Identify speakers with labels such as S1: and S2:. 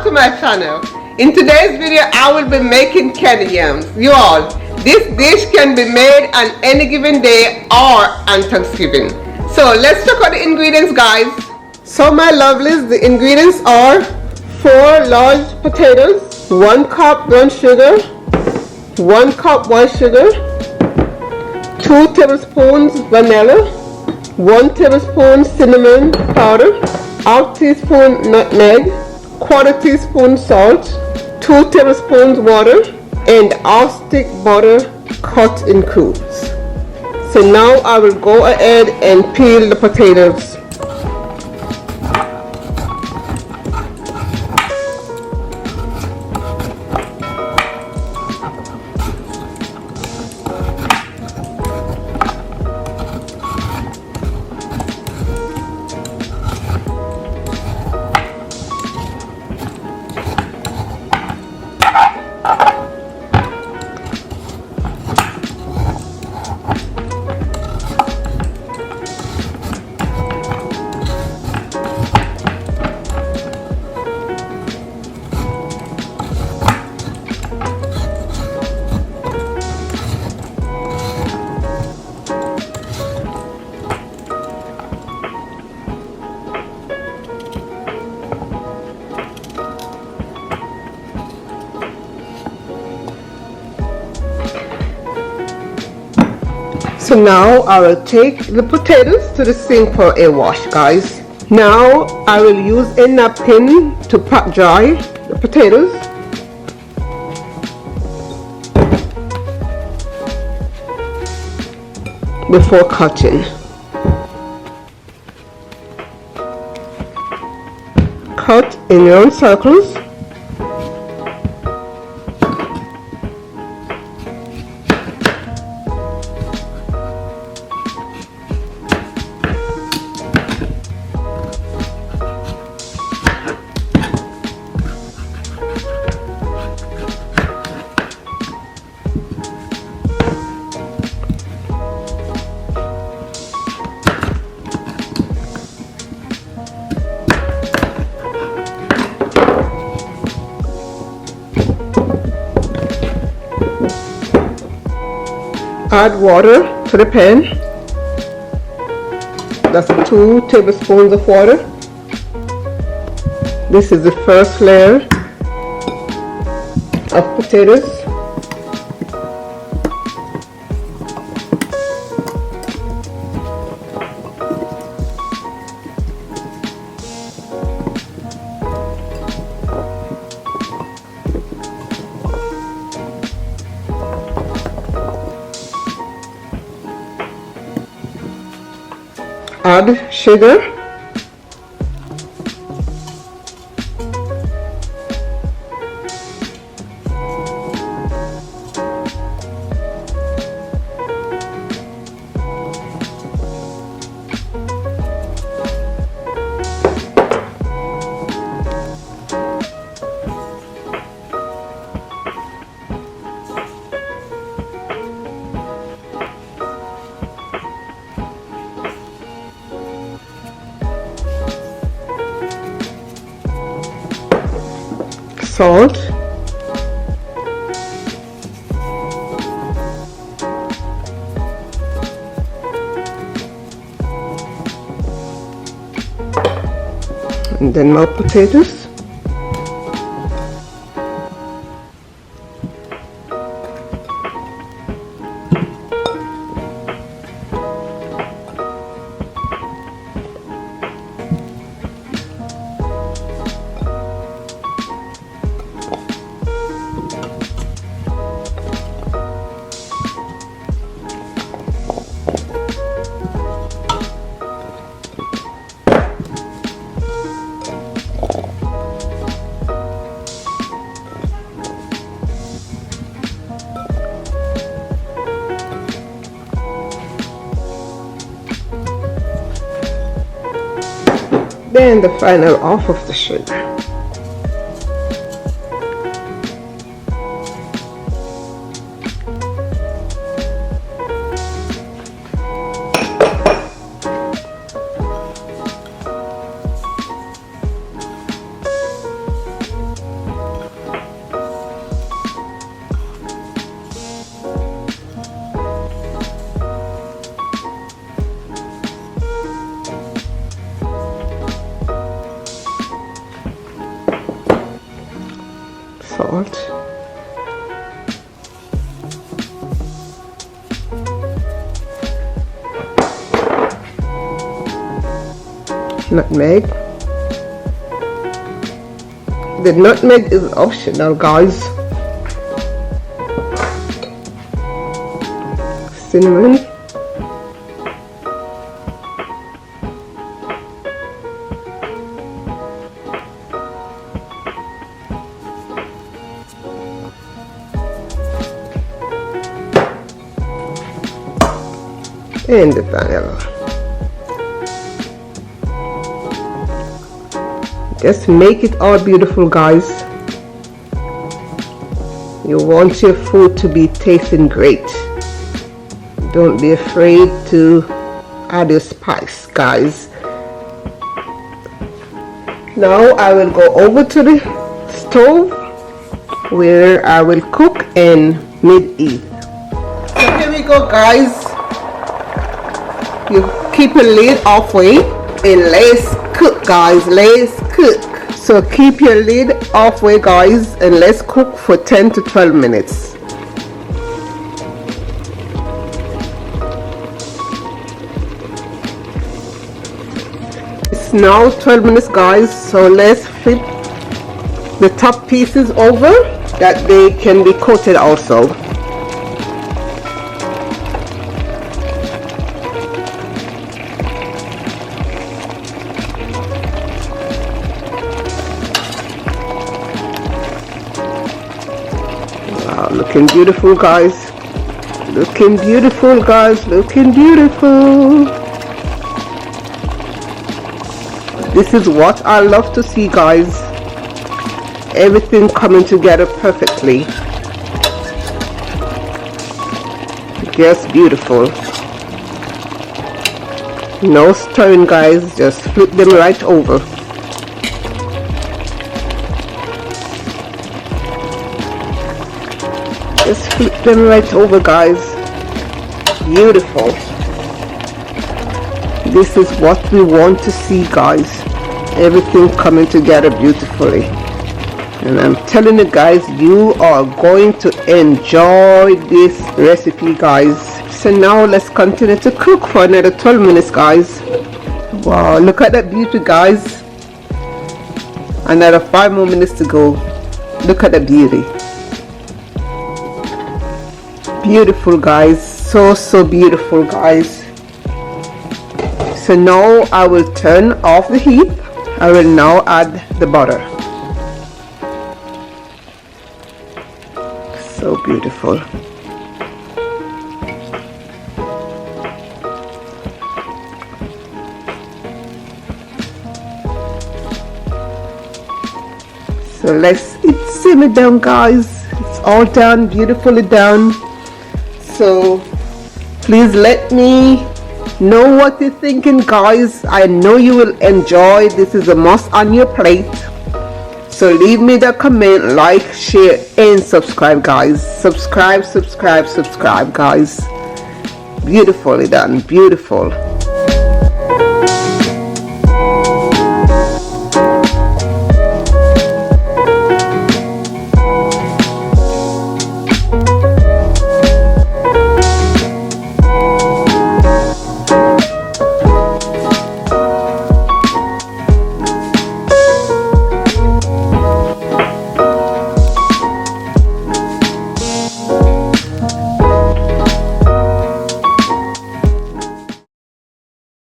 S1: back to my channel. In today's video I will be making candied yams. You all, this dish can be made on any given day or on Thanksgiving. So let's check out the ingredients, guys. So my lovelies, the ingredients are 4 large potatoes, 1 cup brown sugar, 1 cup white sugar, 2 tablespoons vanilla, 1 tablespoon cinnamon powder, ½ teaspoon nutmeg, ¼ teaspoon salt, 2 tablespoons water, and ½ stick butter cut in cubes. So now I will go ahead and peel the potatoes. So now I will take the potatoes to the sink for a wash, guys. Now I will use a napkin to pat dry the potatoes. Before cutting. Cut in round circles. Add water to the pan. That's 2 tablespoons of water. This is the first layer of potatoes. Add sugar, salt, and then more potatoes. Then the final off of the sugar. nutmeg. The nutmeg is optional, guys. Cinnamon. And the vanilla. Just make it all beautiful, guys. You want your food to be tasting great. Don't be afraid to add your spice, guys. Now I will go over to the stove where I will cook in mid-heat. So here we go, guys. You keep your lid halfway and let's cook, guys. Let's cook. So keep your lid halfway, guys, and let's cook for 10 to 12 minutes. It's now 12 minutes, guys, so let's flip the top pieces over that they can be coated also. Looking beautiful, guys. Looking beautiful, guys. Looking beautiful. This is what I love to see, guys. Everything coming together perfectly. Just beautiful. No stirring, guys. Just flip them right over. Just flip them right over, guys. Beautiful. This is what we want to see, guys. Everything coming together beautifully. And I'm telling you, guys, you are going to enjoy this recipe, guys. So now let's continue to cook for another 12 minutes, guys. Wow, look at that beauty, guys. Another 5 more minutes to go. Look at the beauty. Beautiful, guys. So beautiful, guys. So now I will turn off the heat. I will now add the butter. So beautiful. So let's simmer down, guys. It's all done, beautifully done. So please let me know what you're thinking, guys. I know you will enjoy. This is a must on your plate. So leave me the comment, like, share, and subscribe, guys. Subscribe, guys. Beautifully done. Beautiful.